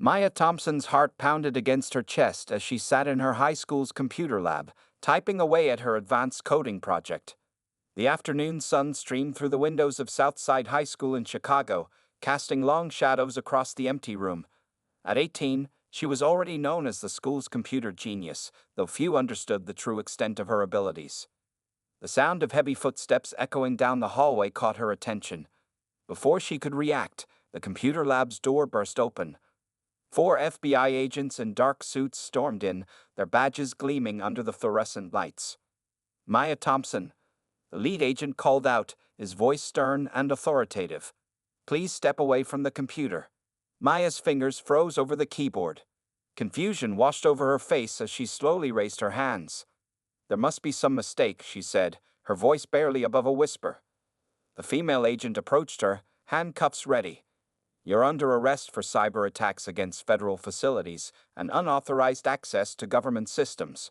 Maya Thompson's heart pounded against her chest as she sat in her high school's computer lab, typing away at her advanced coding project. The afternoon sun streamed through the windows of Southside High School in Chicago, casting long shadows across the empty room. At 18, she was already known as the school's computer genius, though few understood the true extent of her abilities. The sound of heavy footsteps echoing down the hallway caught her attention. Before she could react, the computer lab's door burst open. 4 FBI agents in dark suits stormed in, their badges gleaming under the fluorescent lights. Maya Thompson, the lead agent, called out, his voice stern and authoritative. "Please step away from the computer." Maya's fingers froze over the keyboard. Confusion washed over her face as she slowly raised her hands. "There must be some mistake," she said, her voice barely above a whisper. The female agent approached her, handcuffs ready. "You're under arrest for cyber attacks against federal facilities and unauthorized access to government systems."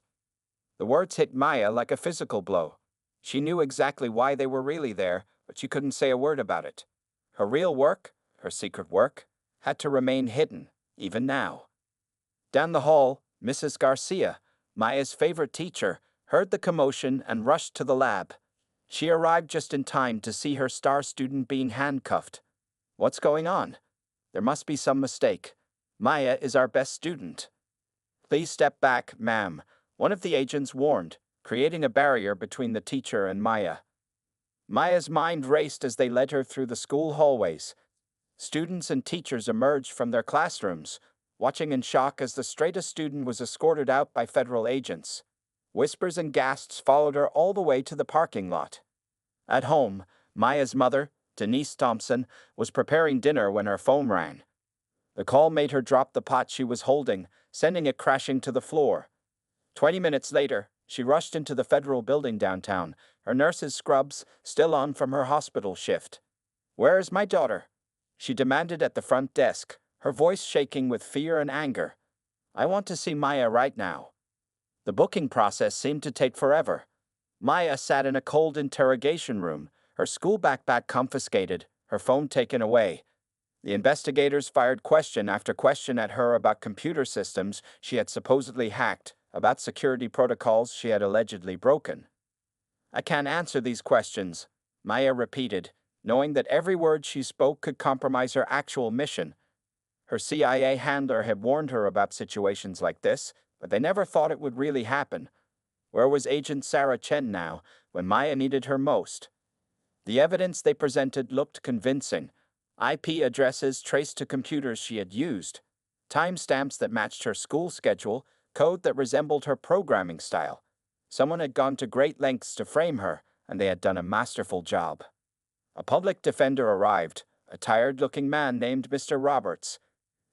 The words hit Maya like a physical blow. She knew exactly why they were really there, but she couldn't say a word about it. Her real work, her secret work, had to remain hidden, even now. Down the hall, Mrs. Garcia, Maya's favorite teacher, heard the commotion and rushed to the lab. She arrived just in time to see her star student being handcuffed. "What's going on? There must be some mistake. Maya is our best student." "Please step back, ma'am," one of the agents warned, creating a barrier between the teacher and Maya. Maya's mind raced as they led her through the school hallways. Students and teachers emerged from their classrooms, watching in shock as the straightest student was escorted out by federal agents. Whispers and gasps followed her all the way to the parking lot. At home, Maya's mother, Denise Thompson, was preparing dinner when her phone rang. The call made her drop the pot she was holding, sending it crashing to the floor. 20 minutes later, she rushed into the federal building downtown, her nurse's scrubs still on from her hospital shift. "Where is my daughter?" she demanded at the front desk, her voice shaking with fear and anger. "I want to see Maya right now." The booking process seemed to take forever. Maya sat in a cold interrogation room, her school backpack confiscated, her phone taken away. The investigators fired question after question at her about computer systems she had supposedly hacked, about security protocols she had allegedly broken. "I can't answer these questions," Maya repeated, knowing that every word she spoke could compromise her actual mission. Her CIA handler had warned her about situations like this, but they never thought it would really happen. Where was Agent Sarah Chen now, when Maya needed her most? The evidence they presented looked convincing. IP addresses traced to computers she had used, timestamps that matched her school schedule, code that resembled her programming style. Someone had gone to great lengths to frame her, and they had done a masterful job. A public defender arrived, a tired-looking man named Mr. Roberts,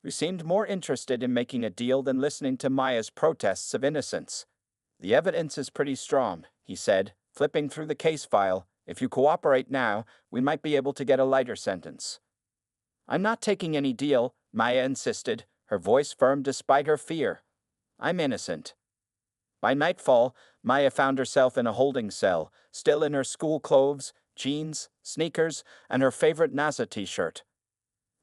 who seemed more interested in making a deal than listening to Maya's protests of innocence. "The evidence is pretty strong," he said, flipping through the case file. "If you cooperate now, we might be able to get a lighter sentence." "I'm not taking any deal," Maya insisted, her voice firm despite her fear. "I'm innocent." By nightfall, Maya found herself in a holding cell, still in her school clothes, jeans, sneakers, and her favorite NASA t-shirt.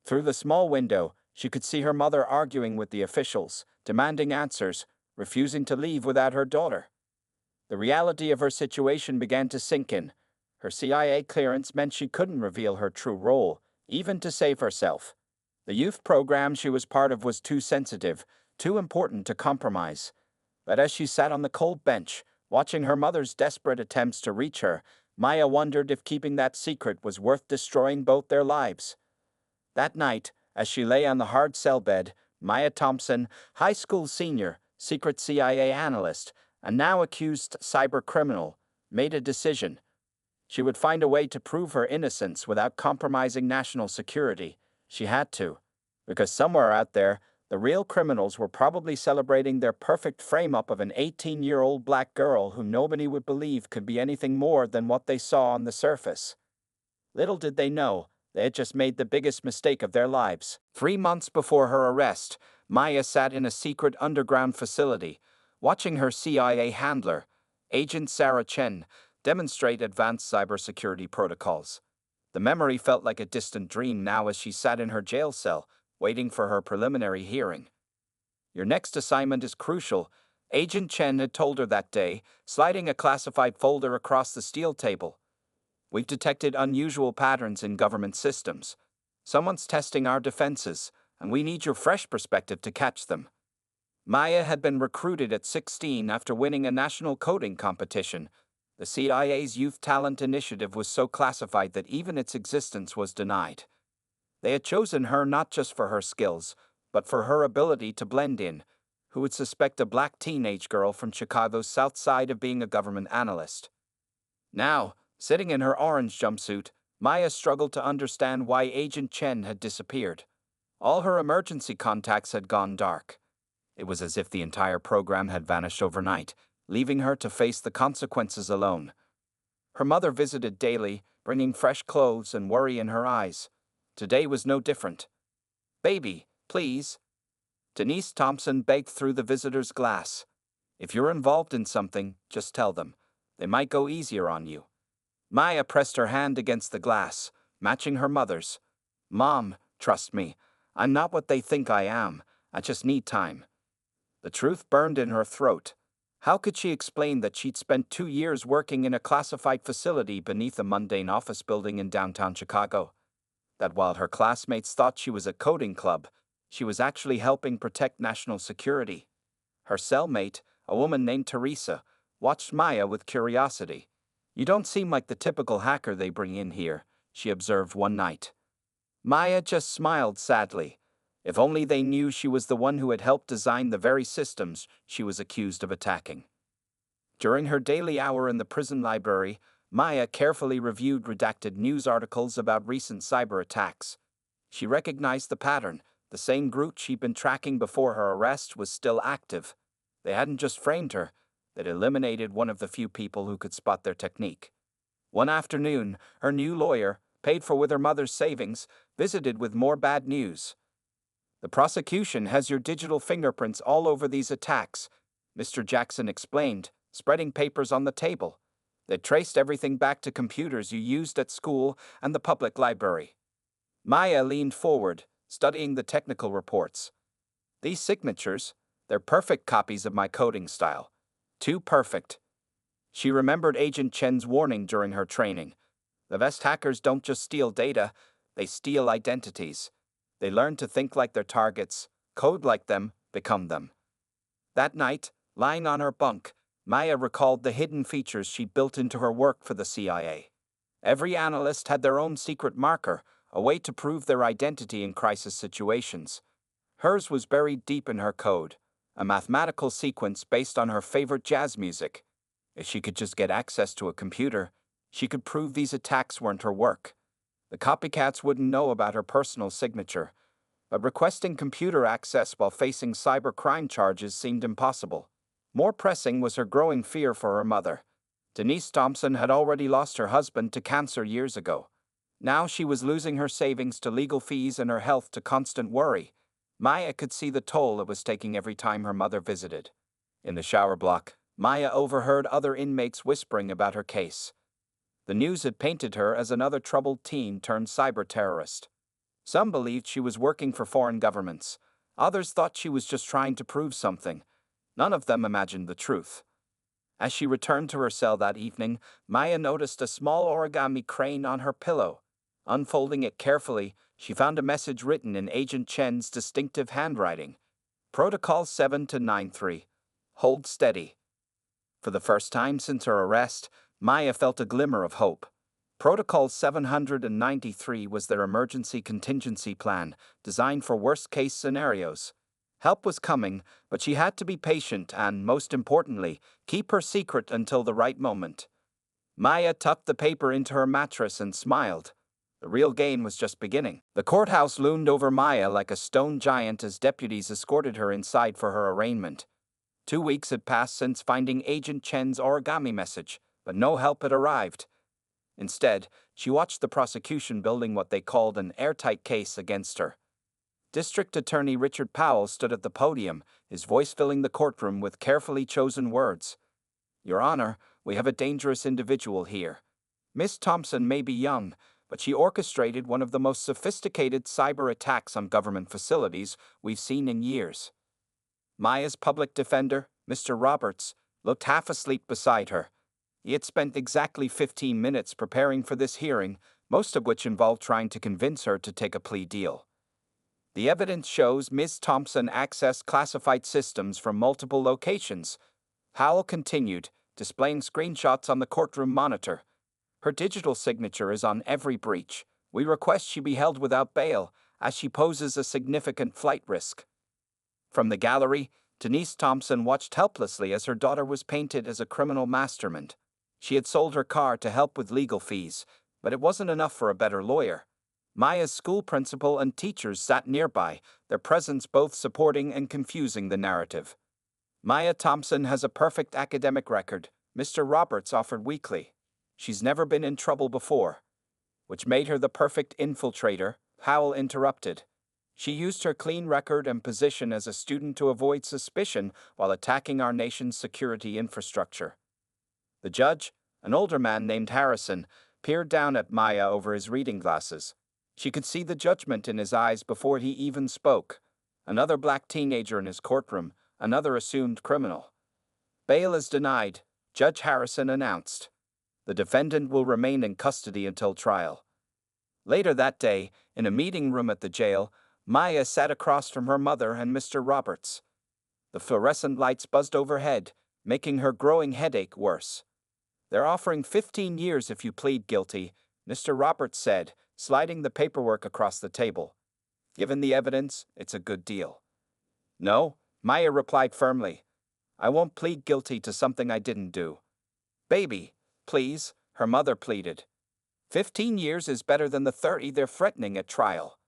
Through the small window, she could see her mother arguing with the officials, demanding answers, refusing to leave without her daughter. The reality of her situation began to sink in. Her CIA clearance meant she couldn't reveal her true role, even to save herself. The youth program she was part of was too sensitive, too important to compromise. But as she sat on the cold bench, watching her mother's desperate attempts to reach her, Maya wondered if keeping that secret was worth destroying both their lives. That night, as she lay on the hard cell bed, Maya Thompson, high school senior, secret CIA analyst, and now accused cybercriminal, made a decision. She would find a way to prove her innocence without compromising national security. She had to, because somewhere out there, the real criminals were probably celebrating their perfect frame-up of an 18-year-old black girl who nobody would believe could be anything more than what they saw on the surface. Little did they know, they had just made the biggest mistake of their lives. 3 months before her arrest, Maya sat in a secret underground facility, watching her CIA handler, Agent Sarah Chen, demonstrate advanced cybersecurity protocols. The memory felt like a distant dream now as she sat in her jail cell, waiting for her preliminary hearing. "Your next assignment is crucial," Agent Chen had told her that day, sliding a classified folder across the steel table. "We've detected unusual patterns in government systems. Someone's testing our defenses, and we need your fresh perspective to catch them." Maya had been recruited at 16 after winning a national coding competition. The CIA's Youth Talent Initiative was so classified that even its existence was denied. They had chosen her not just for her skills, but for her ability to blend in. Who would suspect a black teenage girl from Chicago's South Side of being a government analyst? Now, sitting in her orange jumpsuit, Maya struggled to understand why Agent Chen had disappeared. All her emergency contacts had gone dark. It was as if the entire program had vanished overnight, leaving her to face the consequences alone. Her mother visited daily, bringing fresh clothes and worry in her eyes. Today was no different. "Baby, please." Denise Thompson begged through the visitor's glass. "If you're involved in something, just tell them. They might go easier on you." Maya pressed her hand against the glass, matching her mother's. "Mom, trust me. I'm not what they think I am. I just need time." The truth burned in her throat. How could she explain that she'd spent 2 years working in a classified facility beneath a mundane office building in downtown Chicago? That while her classmates thought she was at coding club, she was actually helping protect national security. Her cellmate, a woman named Teresa, watched Maya with curiosity. "You don't seem like the typical hacker they bring in here," she observed one night. Maya just smiled sadly. If only they knew she was the one who had helped design the very systems she was accused of attacking. During her daily hour in the prison library, Maya carefully reviewed redacted news articles about recent cyber attacks. She recognized the pattern. The same group she'd been tracking before her arrest was still active. They hadn't just framed her, they'd eliminated one of the few people who could spot their technique. One afternoon, her new lawyer, paid for with her mother's savings, visited with more bad news. "The prosecution has your digital fingerprints all over these attacks," Mr. Jackson explained, spreading papers on the table. "They traced everything back to computers you used at school and the public library." Maya leaned forward, studying the technical reports. "These signatures, they're perfect copies of my coding style. Too perfect." She remembered Agent Chen's warning during her training. The best hackers don't just steal data, they steal identities. They learn to think like their targets, code like them, become them. That night, lying on her bunk, Maya recalled the hidden features she built into her work for the CIA. Every analyst had their own secret marker, a way to prove their identity in crisis situations. Hers was buried deep in her code, a mathematical sequence based on her favorite jazz music. If she could just get access to a computer, she could prove these attacks weren't her work. The copycats wouldn't know about her personal signature, but requesting computer access while facing cybercrime charges seemed impossible. More pressing was her growing fear for her mother. Denise Thompson had already lost her husband to cancer years ago. Now she was losing her savings to legal fees and her health to constant worry. Maya could see the toll it was taking every time her mother visited. In the shower block, Maya overheard other inmates whispering about her case. The news had painted her as another troubled teen turned cyber terrorist. Some believed she was working for foreign governments. Others thought she was just trying to prove something. None of them imagined the truth. As she returned to her cell that evening, Maya noticed a small origami crane on her pillow. Unfolding it carefully, she found a message written in Agent Chen's distinctive handwriting. Protocol 7-93. Hold steady. For the first time since her arrest, Maya felt a glimmer of hope. Protocol 793 was their emergency contingency plan, designed for worst-case scenarios. Help was coming, but she had to be patient and, most importantly, keep her secret until the right moment. Maya tucked the paper into her mattress and smiled. The real game was just beginning. The courthouse loomed over Maya like a stone giant as deputies escorted her inside for her arraignment. 2 weeks had passed since finding Agent Chen's origami message, but no help had arrived. Instead, she watched the prosecution building what they called an airtight case against her. District Attorney Richard Powell stood at the podium, his voice filling the courtroom with carefully chosen words. "Your Honor, we have a dangerous individual here. Miss Thompson may be young, but she orchestrated one of the most sophisticated cyber attacks on government facilities we've seen in years. Maya's public defender, Mr. Roberts, looked half asleep beside her. He had spent exactly 15 minutes preparing for this hearing, most of which involved trying to convince her to take a plea deal. The evidence shows Ms. Thompson accessed classified systems from multiple locations. Powell continued, displaying screenshots on the courtroom monitor. Her digital signature is on every breach. We request she be held without bail, as she poses a significant flight risk. From the gallery, Denise Thompson watched helplessly as her daughter was painted as a criminal mastermind. She had sold her car to help with legal fees, but it wasn't enough for a better lawyer. Maya's school principal and teachers sat nearby, their presence both supporting and confusing the narrative. Maya Thompson has a perfect academic record, Mr. Roberts offered weakly. She's never been in trouble before. Which made her the perfect infiltrator, Powell interrupted. She used her clean record and position as a student to avoid suspicion while attacking our nation's security infrastructure. The judge, an older man named Harrison, peered down at Maya over his reading glasses. She could see the judgment in his eyes before he even spoke. Another black teenager in his courtroom, another assumed criminal. Bail is denied, Judge Harrison announced. The defendant will remain in custody until trial. Later that day, in a meeting room at the jail, Maya sat across from her mother and Mr. Roberts. The fluorescent lights buzzed overhead, making her growing headache worse. They're offering 15 years if you plead guilty, Mr. Roberts said, sliding the paperwork across the table. Given the evidence, it's a good deal. No, Maya replied firmly. I won't plead guilty to something I didn't do. Baby, please, her mother pleaded. 15 years is better than the 30 they're threatening at trial.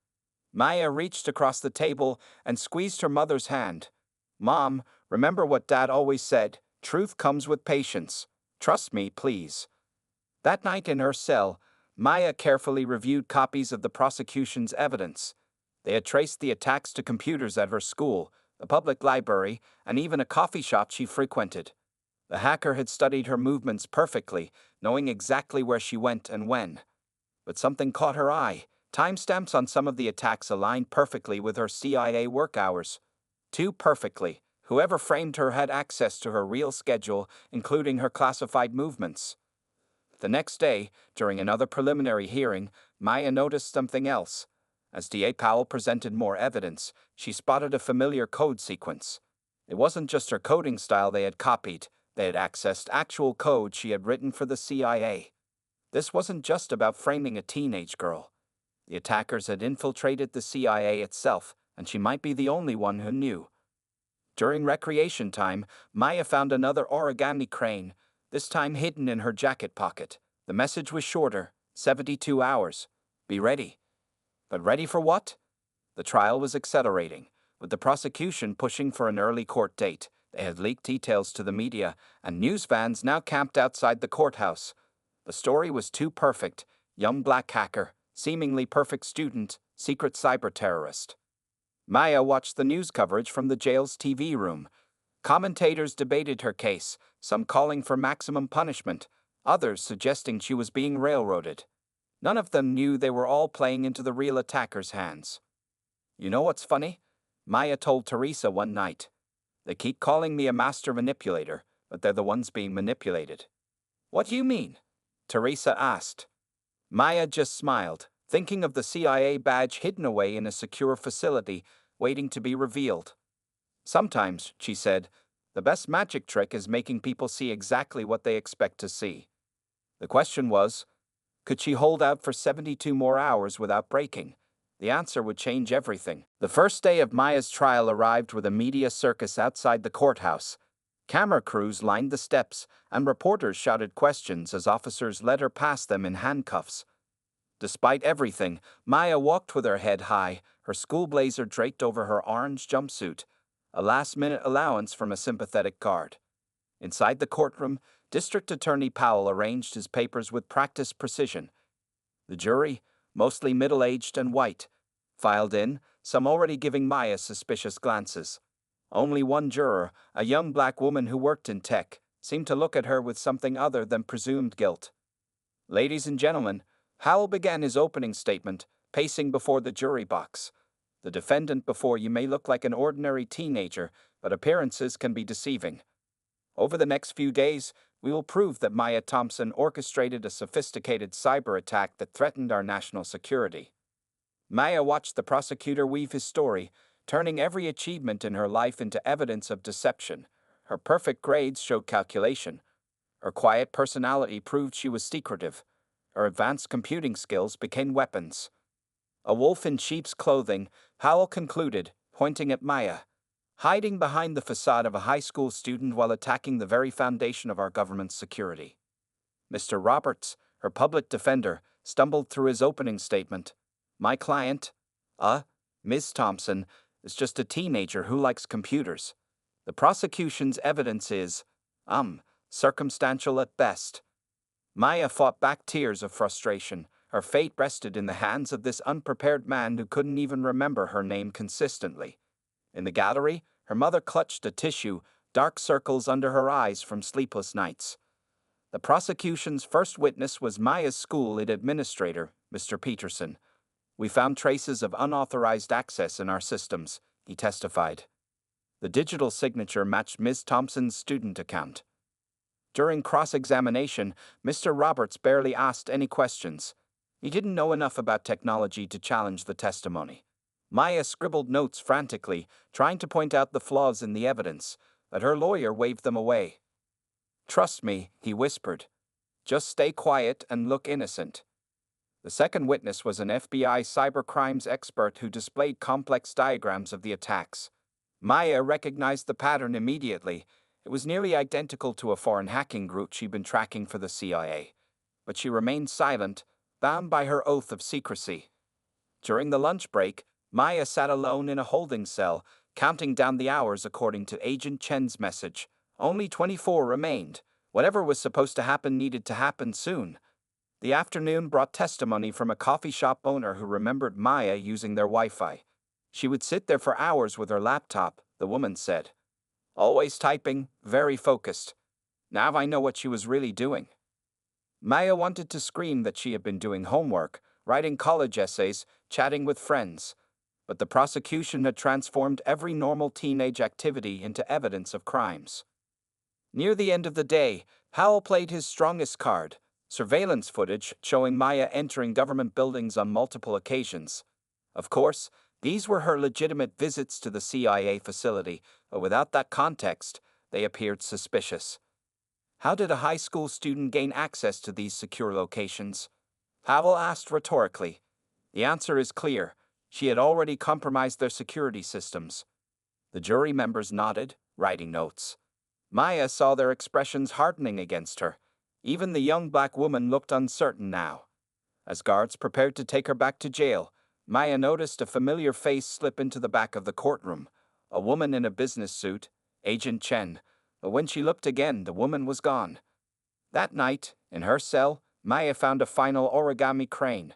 Maya reached across the table and squeezed her mother's hand. Mom, remember what Dad always said, truth comes with patience. Trust me, please. That night in her cell, Maya carefully reviewed copies of the prosecution's evidence. They had traced the attacks to computers at her school, the public library, and even a coffee shop she frequented. The hacker had studied her movements perfectly, knowing exactly where she went and when. But something caught her eye. Timestamps on some of the attacks aligned perfectly with her CIA work hours. Too perfectly. Whoever framed her had access to her real schedule, including her classified movements. The next day, during another preliminary hearing, Maya noticed something else. As D.A. Powell presented more evidence, she spotted a familiar code sequence. It wasn't just her coding style they had copied. They had accessed actual code she had written for the CIA. This wasn't just about framing a teenage girl. The attackers had infiltrated the CIA itself, and she might be the only one who knew. During recreation time, Maya found another origami crane, this time hidden in her jacket pocket. The message was shorter, 72 hours. Be ready. But ready for what? The trial was accelerating, with the prosecution pushing for an early court date. They had leaked details to the media, and news vans now camped outside the courthouse. The story was too perfect. Young black hacker, seemingly perfect student, secret cyber terrorist. Maya watched the news coverage from the jail's TV room. Commentators debated her case, some calling for maximum punishment, others suggesting she was being railroaded. None of them knew they were all playing into the real attacker's hands. You know what's funny? Maya told Teresa one night. They keep calling me a master manipulator, but they're the ones being manipulated. What do you mean? Teresa asked. Maya just smiled, thinking of the CIA badge hidden away in a secure facility, waiting to be revealed. Sometimes, she said, the best magic trick is making people see exactly what they expect to see. The question was, could she hold out for 72 more hours without breaking? The answer would change everything. The first day of Maya's trial arrived with a media circus outside the courthouse. Camera crews lined the steps, and reporters shouted questions as officers led her past them in handcuffs. Despite everything, Maya walked with her head high, her school blazer draped over her orange jumpsuit, a last-minute allowance from a sympathetic guard. Inside the courtroom, District Attorney Powell arranged his papers with practiced precision. The jury, mostly middle-aged and white, filed in, some already giving Maya suspicious glances. Only one juror, a young black woman who worked in tech, seemed to look at her with something other than presumed guilt. Ladies and gentlemen, Howell began his opening statement, pacing before the jury box. The defendant before you may look like an ordinary teenager, but appearances can be deceiving. Over the next few days, we will prove that Maya Thompson orchestrated a sophisticated cyber attack that threatened our national security. Maya watched the prosecutor weave his story, turning every achievement in her life into evidence of deception. Her perfect grades showed calculation. Her quiet personality proved she was secretive. Her advanced computing skills became weapons. A wolf in sheep's clothing, Howell concluded, pointing at Maya. Hiding behind the facade of a high school student while attacking the very foundation of our government's security. Mr. Roberts, her public defender, stumbled through his opening statement. My client, Ms. Thompson, is just a teenager who likes computers. The prosecution's evidence is, circumstantial at best. Maya fought back tears of frustration. Her fate rested in the hands of this unprepared man who couldn't even remember her name consistently. In the gallery, her mother clutched a tissue, dark circles under her eyes from sleepless nights. The prosecution's first witness was Maya's school administrator, Mr. Peterson. We found traces of unauthorized access in our systems, he testified. The digital signature matched Ms. Thompson's student account. During cross-examination, Mr. Roberts barely asked any questions. He didn't know enough about technology to challenge the testimony. Maya scribbled notes frantically, trying to point out the flaws in the evidence, but her lawyer waved them away. Trust me, he whispered. Just stay quiet and look innocent. The second witness was an FBI cybercrimes expert who displayed complex diagrams of the attacks. Maya recognized the pattern immediately. It was nearly identical to a foreign hacking group she'd been tracking for the CIA. But she remained silent, bound by her oath of secrecy. During the lunch break, Maya sat alone in a holding cell, counting down the hours according to Agent Chen's message. Only 24 remained. Whatever was supposed to happen needed to happen soon. The afternoon brought testimony from a coffee shop owner who remembered Maya using their Wi-Fi. She would sit there for hours with her laptop, the woman said. Always typing, very focused. Now I know what she was really doing. Maya wanted to scream that she had been doing homework, writing college essays, chatting with friends. But the prosecution had transformed every normal teenage activity into evidence of crimes. Near the end of the day, Howell played his strongest card, surveillance footage showing Maya entering government buildings on multiple occasions. Of course, these were her legitimate visits to the CIA facility, but without that context, they appeared suspicious. How did a high school student gain access to these secure locations? Howell asked rhetorically. The answer is clear. She had already compromised their security systems. The jury members nodded, writing notes. Maya saw their expressions hardening against her. Even the young black woman looked uncertain now. As guards prepared to take her back to jail, Maya noticed a familiar face slip into the back of the courtroom. A woman in a business suit, Agent Chen. But when she looked again, the woman was gone. That night, in her cell, Maya found a final origami crane.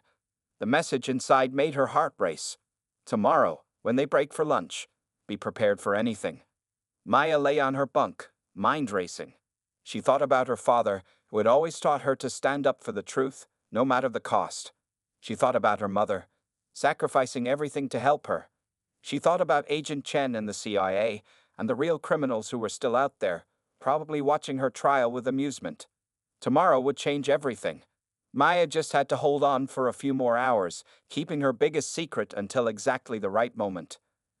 The message inside made her heart race. Tomorrow, when they break for lunch, be prepared for anything. Maya lay on her bunk, mind racing. She thought about her father, who had always taught her to stand up for the truth, no matter the cost. She thought about her mother, sacrificing everything to help her. She thought about Agent Chen and the CIA, and the real criminals who were still out there, probably watching her trial with amusement. Tomorrow would change everything. Maya just had to hold on for a few more hours, keeping her biggest secret until exactly the right moment.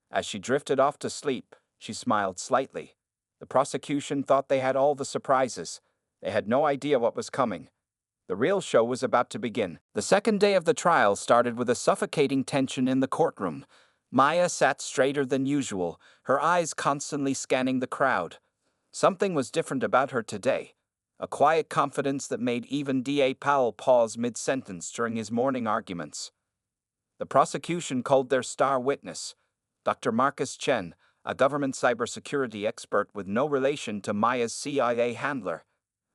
As she drifted off to sleep, she smiled slightly. The prosecution thought they had all the surprises. They had no idea what was coming. The real show was about to begin. The second day of the trial started with a suffocating tension in the courtroom. Maya sat straighter than usual, her eyes constantly scanning the crowd. Something was different about her today. A quiet confidence that made even D.A. Powell pause mid-sentence during his morning arguments. The prosecution called their star witness, Dr. Marcus Chen, a government cybersecurity expert with no relation to Maya's CIA handler.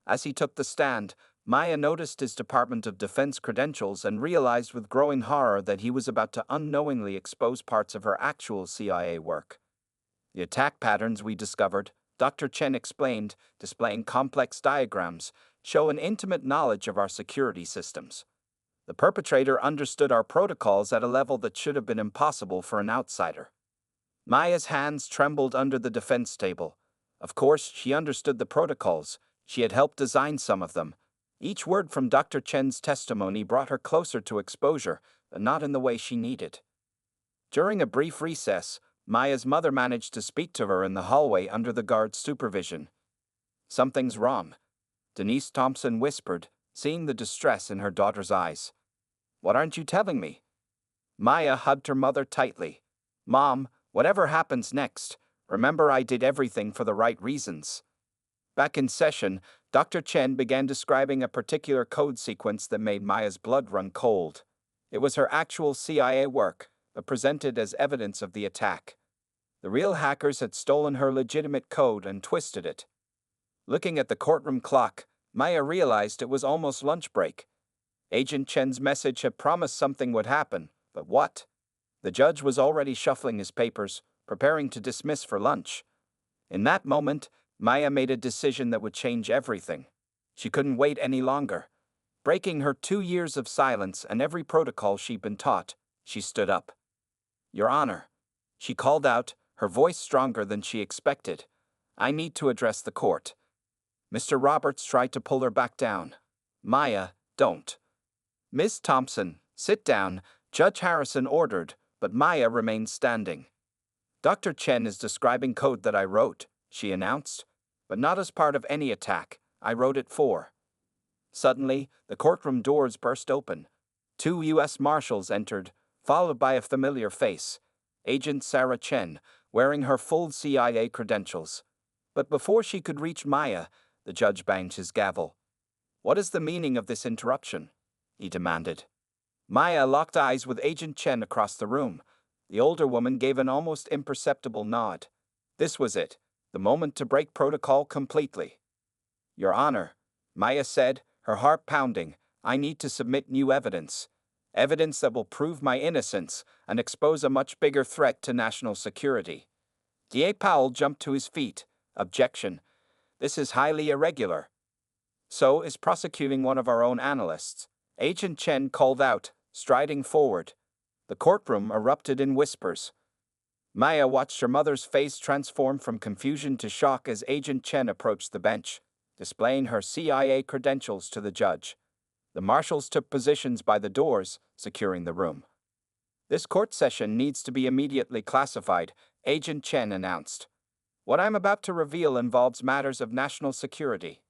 As he took the stand, Maya noticed his Department of Defense credentials and realized with growing horror that he was about to unknowingly expose parts of her actual CIA work. The attack patterns we discovered, Dr. Chen explained, displaying complex diagrams, show an intimate knowledge of our security systems. The perpetrator understood our protocols at a level that should have been impossible for an outsider. Maya's hands trembled under the defense table. Of course, she understood the protocols. She had helped design some of them. Each word from Dr. Chen's testimony brought her closer to exposure, but not in the way she needed. During a brief recess, Maya's mother managed to speak to her in the hallway under the guard's supervision. "Something's wrong," Denise Thompson whispered, seeing the distress in her daughter's eyes. "What aren't you telling me?" Maya hugged her mother tightly. "Mom, whatever happens next, remember I did everything for the right reasons." Back in session, Dr. Chen began describing a particular code sequence that made Maya's blood run cold. It was her actual CIA work, but presented as evidence of the attack. The real hackers had stolen her legitimate code and twisted it. Looking at the courtroom clock, Maya realized it was almost lunch break. Agent Chen's message had promised something would happen, but what? The judge was already shuffling his papers, preparing to dismiss for lunch. In that moment, Maya made a decision that would change everything. She couldn't wait any longer. Breaking her 2 years of silence and every protocol she'd been taught, she stood up. "Your Honor," she called out, her voice stronger than she expected. "I need to address the court." Mr. Roberts tried to pull her back down. "Maya, don't." "Miss Thompson, sit down," Judge Harrison ordered, but Maya remained standing. "Dr. Chen is describing code that I wrote," she announced, "but not as part of any attack. I wrote it for." Suddenly, the courtroom doors burst open. 2 U.S. Marshals entered, followed by a familiar face, Agent Sarah Chen, wearing her full CIA credentials. But before she could reach Maya, the judge banged his gavel. "What is the meaning of this interruption?" he demanded. Maya locked eyes with Agent Chen across the room. The older woman gave an almost imperceptible nod. This was it, the moment to break protocol completely. "Your Honor," Maya said, her heart pounding, "I need to submit new evidence. Evidence that will prove my innocence and expose a much bigger threat to national security." D.A. Powell jumped to his feet. "Objection. This is highly irregular." "So is prosecuting one of our own analysts," Agent Chen called out, striding forward. The courtroom erupted in whispers. Maya watched her mother's face transform from confusion to shock as Agent Chen approached the bench, displaying her CIA credentials to the judge. The marshals took positions by the doors, securing the room. "This court session needs to be immediately classified," Agent Chen announced. "What I'm about to reveal involves matters of national security."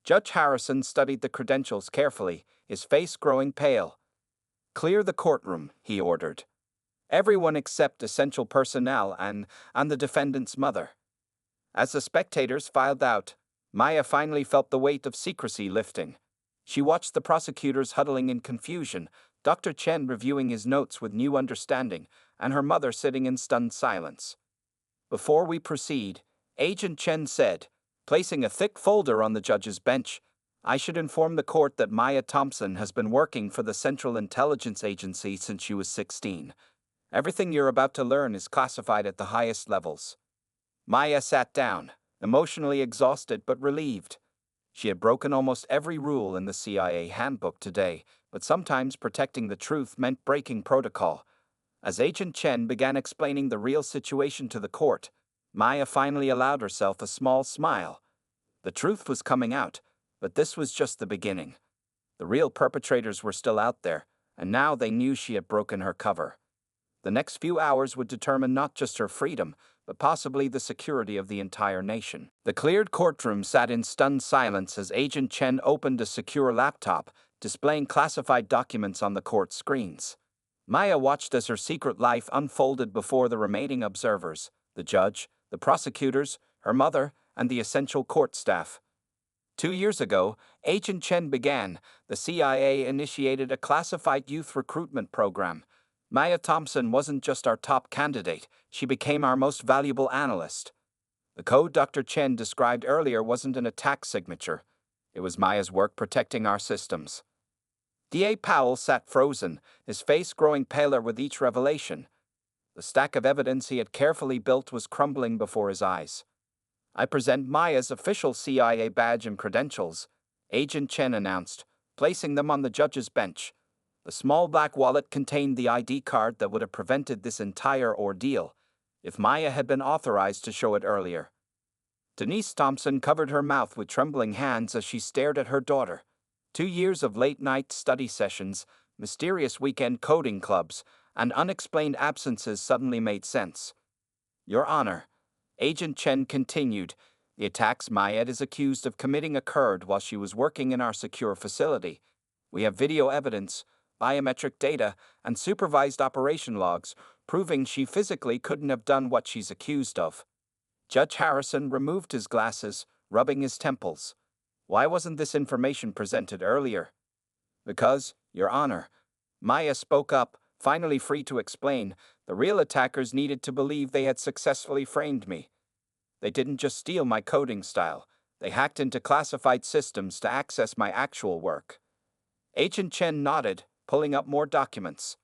Judge Harrison studied the credentials carefully, his face growing pale. "Clear the courtroom," he ordered. "Everyone except essential personnel and the defendant's mother." As the spectators filed out, Maya finally felt the weight of secrecy lifting. She watched the prosecutors huddling in confusion, Dr. Chen reviewing his notes with new understanding, and her mother sitting in stunned silence. "Before we proceed," Agent Chen said, placing a thick folder on the judge's bench, "I should inform the court that Maya Thompson has been working for the Central Intelligence Agency since she was 16. Everything you're about to learn is classified at the highest levels." Maya sat down, emotionally exhausted but relieved. She had broken almost every rule in the CIA handbook today, but sometimes protecting the truth meant breaking protocol. As Agent Chen began explaining the real situation to the court, Maya finally allowed herself a small smile. The truth was coming out, but this was just the beginning. The real perpetrators were still out there, and now they knew she had broken her cover. The next few hours would determine not just her freedom, but possibly the security of the entire nation. The cleared courtroom sat in stunned silence as Agent Chen opened a secure laptop, displaying classified documents on the court screens. Maya watched as her secret life unfolded before the remaining observers, the judge, the prosecutors, her mother, and the essential court staff. 2 years ago, Agent Chen began. The CIA initiated a classified youth recruitment program. Maya Thompson wasn't just our top candidate, she became our most valuable analyst. The code Dr. Chen described earlier wasn't an attack signature. It was Maya's work protecting our systems. D.A. Powell sat frozen, his face growing paler with each revelation. The stack of evidence he had carefully built was crumbling before his eyes. "I present Maya's official CIA badge and credentials," Agent Chen announced, placing them on the judge's bench. The small black wallet contained the ID card that would have prevented this entire ordeal if Maya had been authorized to show it earlier. Denise Thompson covered her mouth with trembling hands as she stared at her daughter. 2 years of late-night study sessions, mysterious weekend coding clubs, and unexplained absences suddenly made sense. Your Honor, Agent Chen continued, the attacks Maya is accused of committing occurred while she was working in our secure facility. We have video evidence, biometric data, and supervised operation logs proving she physically couldn't have done what she's accused of. Judge Harrison removed his glasses, rubbing his temples. Why wasn't this information presented earlier? Because, Your Honor, Maya spoke up, finally free to explain, the real attackers needed to believe they had successfully framed me. They didn't just steal my coding style, they hacked into classified systems to access my actual work. Agent Chen nodded, pulling up more documents.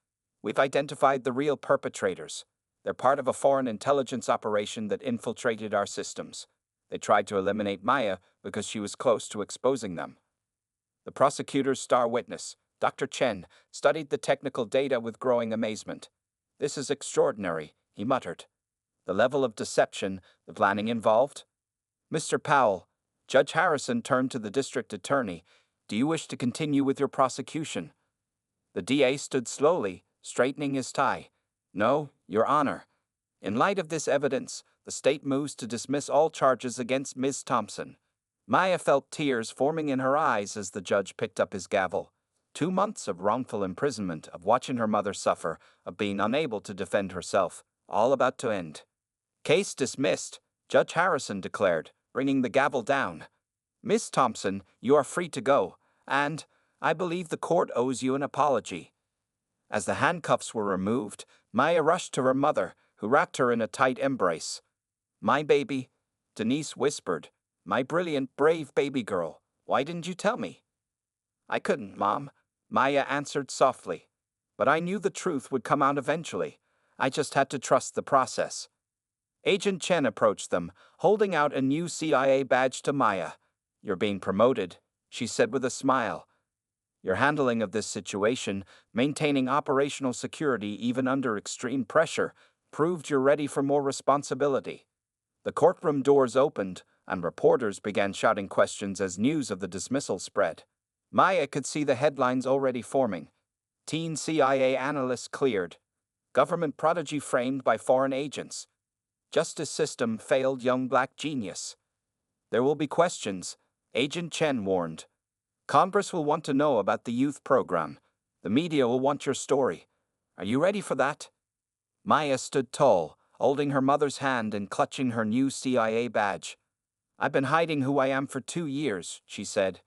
We've identified the real perpetrators. They're part of a foreign intelligence operation that infiltrated our systems. They tried to eliminate Maya because she was close to exposing them. The prosecutor's star witness, Dr. Chen, studied the technical data with growing amazement. This is extraordinary, he muttered. The level of deception, the planning involved? Mr. Powell, Judge Harrison turned to the district attorney. Do you wish to continue with your prosecution? The DA stood slowly, straightening his tie. No, Your Honor. In light of this evidence, the state moves to dismiss all charges against Ms. Thompson. Maya felt tears forming in her eyes as the judge picked up his gavel. 2 months of wrongful imprisonment, of watching her mother suffer, of being unable to defend herself, all about to end. Case dismissed, Judge Harrison declared, bringing the gavel down. Miss Thompson, you are free to go, and I believe the court owes you an apology. As the handcuffs were removed, Maya rushed to her mother, who wrapped her in a tight embrace. My baby, Denise whispered. My brilliant, brave baby girl, why didn't you tell me? I couldn't, Mom, Maya answered softly. But I knew the truth would come out eventually. I just had to trust the process. Agent Chen approached them, holding out a new CIA badge to Maya. You're being promoted, she said with a smile. Your handling of this situation, maintaining operational security even under extreme pressure, proved you're ready for more responsibility. The courtroom doors opened, and reporters began shouting questions as news of the dismissal spread. Maya could see the headlines already forming. Teen CIA analyst cleared. Government prodigy framed by foreign agents. Justice system failed young black genius. There will be questions, Agent Chen warned. Congress will want to know about the youth program. The media will want your story. Are you ready for that? Maya stood tall, holding her mother's hand and clutching her new CIA badge. I've been hiding who I am for 2 years, she said.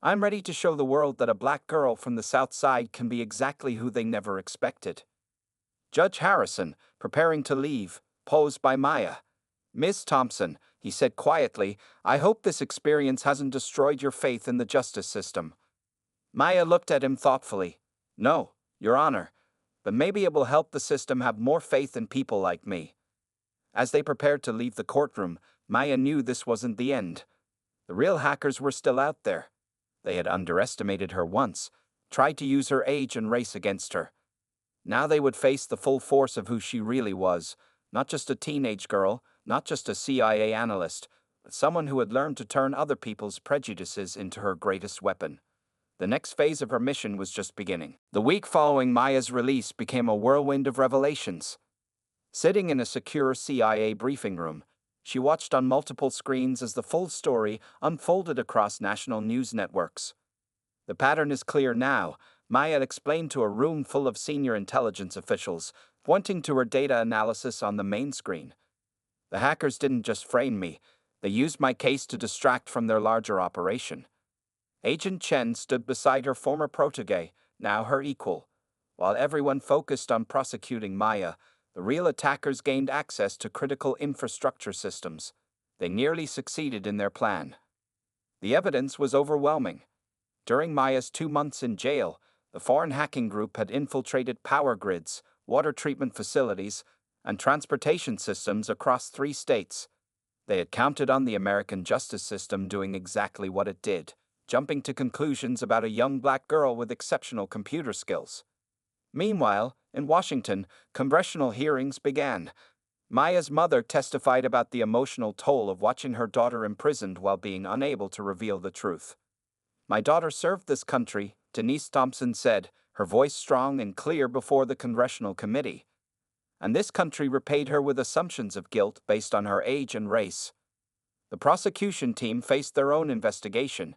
I'm ready to show the world that a black girl from the South Side can be exactly who they never expected. Judge Harrison, preparing to leave, posed by Maya. Miss Thompson, he said quietly, I hope this experience hasn't destroyed your faith in the justice system. Maya looked at him thoughtfully. No, Your Honor, but maybe it will help the system have more faith in people like me. As they prepared to leave the courtroom, Maya knew this wasn't the end. The real hackers were still out there. They had underestimated her once, tried to use her age and race against her. Now they would face the full force of who she really was, not just a teenage girl, not just a CIA analyst, but someone who had learned to turn other people's prejudices into her greatest weapon. The next phase of her mission was just beginning. The week following Maya's release became a whirlwind of revelations. Sitting in a secure CIA briefing room, she watched on multiple screens as the full story unfolded across national news networks. The pattern is clear now, Maya explained to a room full of senior intelligence officials, pointing to her data analysis on the main screen. The hackers didn't just frame me, they used my case to distract from their larger operation. Agent Chen stood beside her former protege, now her equal. While everyone focused on prosecuting Maya, the real attackers gained access to critical infrastructure systems. They nearly succeeded in their plan. The evidence was overwhelming. During Maya's 2 months in jail, the foreign hacking group had infiltrated power grids, water treatment facilities, and transportation systems across 3 states. They had counted on the American justice system doing exactly what it did, jumping to conclusions about a young black girl with exceptional computer skills. Meanwhile, in Washington, congressional hearings began. Maya's mother testified about the emotional toll of watching her daughter imprisoned while being unable to reveal the truth. "My daughter served this country," Denise Thompson said, her voice strong and clear before the congressional committee. "And this country repaid her with assumptions of guilt based on her age and race." The prosecution team faced their own investigation.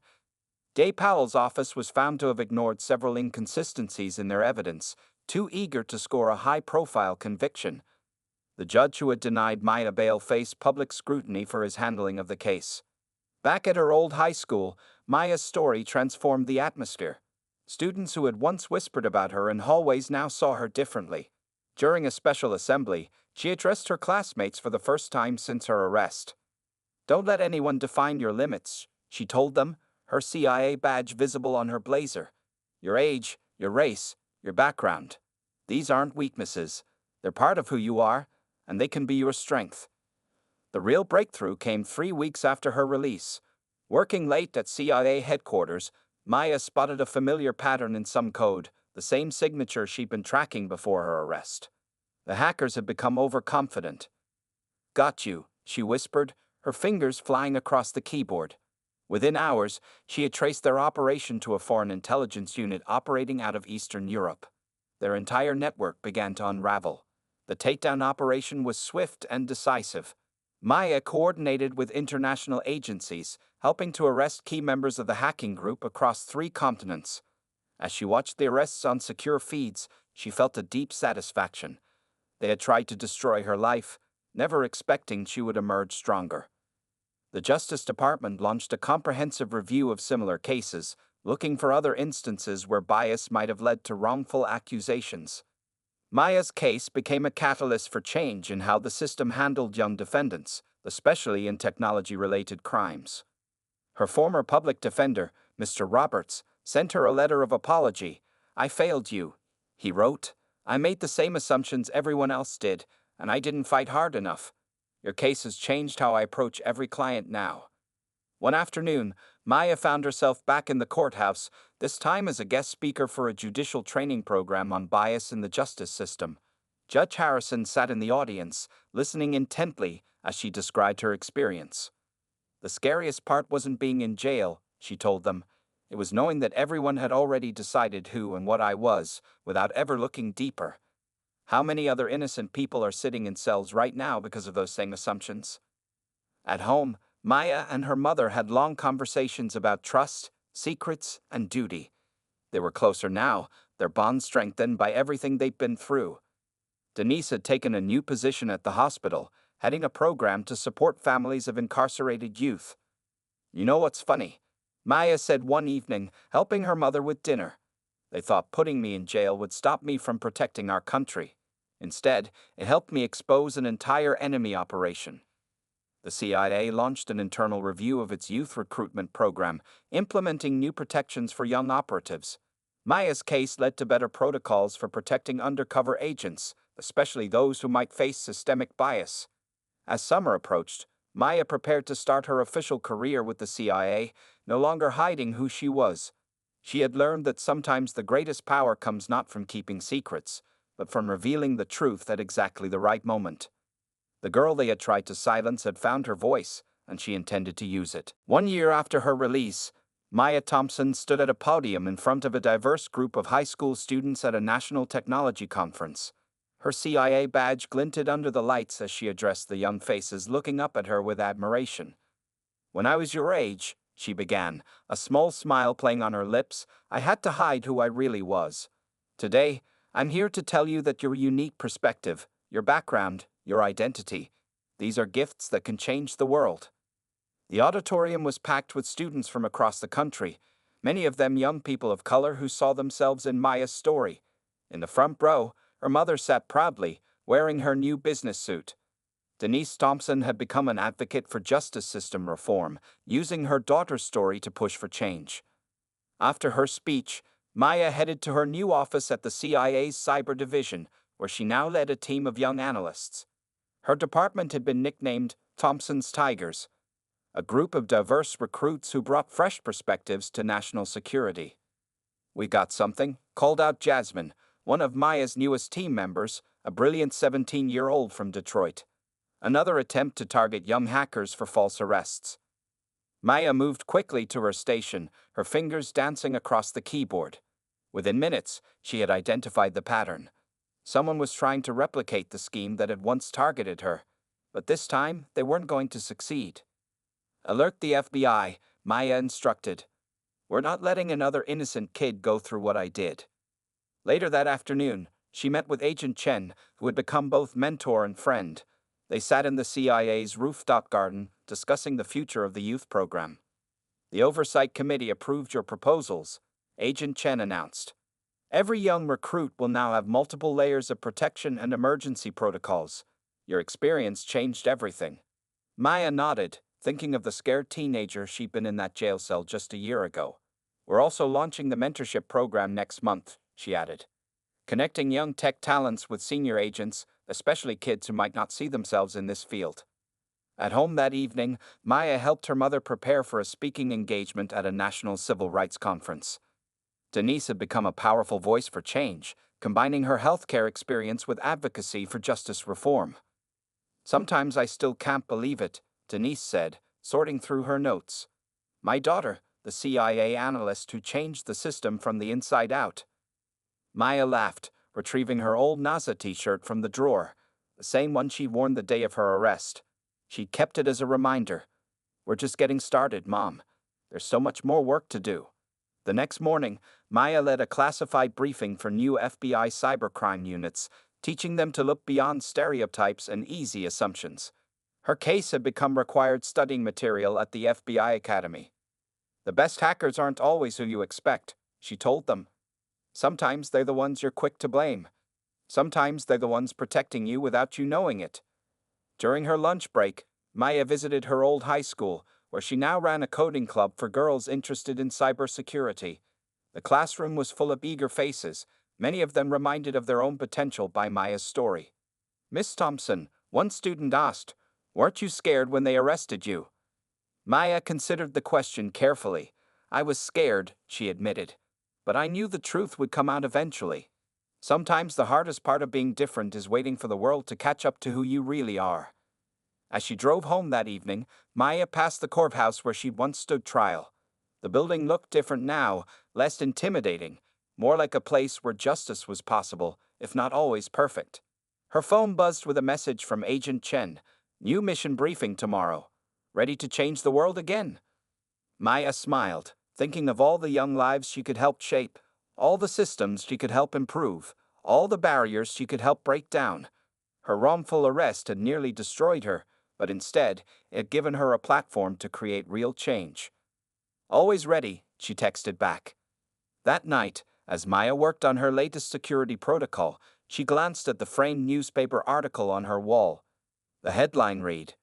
Day Powell's office was found to have ignored several inconsistencies in their evidence, too eager to score a high-profile conviction. The judge who had denied Maya bail faced public scrutiny for his handling of the case. Back at her old high school, Maya's story transformed the atmosphere. Students who had once whispered about her in hallways now saw her differently. During a special assembly, she addressed her classmates for the first time since her arrest. "Don't let anyone define your limits," she told them, her CIA badge visible on her blazer. "Your age, your race, your background. These aren't weaknesses. They're part of who you are, and they can be your strength." The real breakthrough came 3 weeks after her release. Working late at CIA headquarters, Maya spotted a familiar pattern in some code, the same signature she'd been tracking before her arrest. The hackers had become overconfident. "Got you," she whispered, her fingers flying across the keyboard. Within hours, she had traced their operation to a foreign intelligence unit operating out of Eastern Europe. Their entire network began to unravel. The takedown operation was swift and decisive. Maya coordinated with international agencies, helping to arrest key members of the hacking group across 3 continents. As she watched the arrests on secure feeds, she felt a deep satisfaction. They had tried to destroy her life, never expecting she would emerge stronger. The Justice Department launched a comprehensive review of similar cases, looking for other instances where bias might have led to wrongful accusations. Maya's case became a catalyst for change in how the system handled young defendants, especially in technology-related crimes. Her former public defender, Mr. Roberts, sent her a letter of apology. "I failed you," he wrote. "I made the same assumptions everyone else did, and I didn't fight hard enough. Your case has changed how I approach every client now." One afternoon, Maya found herself back in the courthouse, this time as a guest speaker for a judicial training program on bias in the justice system. Judge Harrison sat in the audience, listening intently as she described her experience. "The scariest part wasn't being in jail," she told them. "It was knowing that everyone had already decided who and what I was, without ever looking deeper. How many other innocent people are sitting in cells right now because of those same assumptions?" At home, Maya and her mother had long conversations about trust, secrets, and duty. They were closer now, their bond strengthened by everything they'd been through. Denise had taken a new position at the hospital, heading a program to support families of incarcerated youth. "You know what's funny?" Maya said one evening, helping her mother with dinner. "They thought putting me in jail would stop me from protecting our country. Instead, it helped me expose an entire enemy operation." The CIA launched an internal review of its youth recruitment program, implementing new protections for young operatives. Maya's case led to better protocols for protecting undercover agents, especially those who might face systemic bias. As summer approached, Maya prepared to start her official career with the CIA, no longer hiding who she was. She had learned that sometimes the greatest power comes not from keeping secrets, but from revealing the truth at exactly the right moment. The girl they had tried to silence had found her voice, and she intended to use it. 1 year after her release, Maya Thompson stood at a podium in front of a diverse group of high school students at a national technology conference. Her CIA badge glinted under the lights as she addressed the young faces looking up at her with admiration. "When I was your age," she began, a small smile playing on her lips, "I had to hide who I really was. Today, I'm here to tell you that your unique perspective, your background, your identity, these are gifts that can change the world." The auditorium was packed with students from across the country, many of them young people of color who saw themselves in Maya's story. In the front row, her mother sat proudly, wearing her new business suit. Denise Thompson had become an advocate for justice system reform, using her daughter's story to push for change. After her speech, Maya headed to her new office at the CIA's Cyber Division, where she now led a team of young analysts. Her department had been nicknamed Thompson's Tigers. a group of diverse recruits who brought fresh perspectives to national security. "We got something," called out Jasmine, one of Maya's newest team members, a brilliant 17-year-old from Detroit. Another attempt to target young hackers for false arrests. Maya moved quickly to her station, her fingers dancing across the keyboard. Within minutes, she had identified the pattern. Someone was trying to replicate the scheme that had once targeted her, but this time they weren't going to succeed. "Alert the FBI," Maya instructed. "We're not letting another innocent kid go through what I did." Later that afternoon, she met with Agent Chen, who had become both mentor and friend. They sat in the CIA's rooftop garden, discussing the future of the youth program. "The Oversight Committee approved your proposals," Agent Chen announced. "Every young recruit will now have multiple layers of protection and emergency protocols. Your experience changed everything." Maya nodded, thinking of the scared teenager she'd been in that jail cell just a year ago. "We're also launching the mentorship program next month," she added. "Connecting young tech talents with senior agents, especially kids who might not see themselves in this field." At home that evening, Maya helped her mother prepare for a speaking engagement at a national civil rights conference. Denise had become a powerful voice for change, combining her healthcare experience with advocacy for justice reform. "Sometimes I still can't believe it," Denise said, sorting through her notes. "My daughter, the CIA analyst who changed the system from the inside out." Maya laughed, retrieving her old NASA t-shirt from the drawer, the same one she'd worn the day of her arrest. She kept it as a reminder. "We're just getting started, Mom. There's so much more work to do." The next morning, Maya led a classified briefing for new FBI cybercrime units, teaching them to look beyond stereotypes and easy assumptions. Her case had become required studying material at the FBI Academy. "The best hackers aren't always who you expect," she told them. "Sometimes they're the ones you're quick to blame. Sometimes they're the ones protecting you without you knowing it." During her lunch break, Maya visited her old high school, where she now ran a coding club for girls interested in cybersecurity. The classroom was full of eager faces, many of them reminded of their own potential by Maya's story. "Miss Thompson," one student asked, "weren't you scared when they arrested you?" Maya considered the question carefully. "I was scared," she admitted, "but I knew the truth would come out eventually. Sometimes the hardest part of being different is waiting for the world to catch up to who you really are." As she drove home that evening, Maya passed the courthouse where she'd once stood trial. The building looked different now, less intimidating, more like a place where justice was possible, if not always perfect. Her phone buzzed with a message from Agent Chen. "New mission briefing tomorrow. Ready to change the world again?" Maya smiled, thinking of all the young lives she could help shape, all the systems she could help improve, all the barriers she could help break down. Her wrongful arrest had nearly destroyed her, but instead, it had given her a platform to create real change. "Always ready," she texted back. That night, as Maya worked on her latest security protocol, she glanced at the framed newspaper article on her wall. The headline read,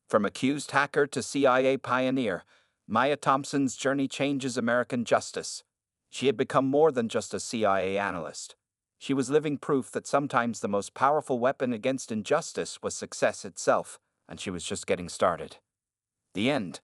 "From accused hacker to CIA pioneer, Maya Thompson's journey changes American justice." She had become more than just a CIA analyst. She was living proof that sometimes the most powerful weapon against injustice was success itself, and she was just getting started. The end.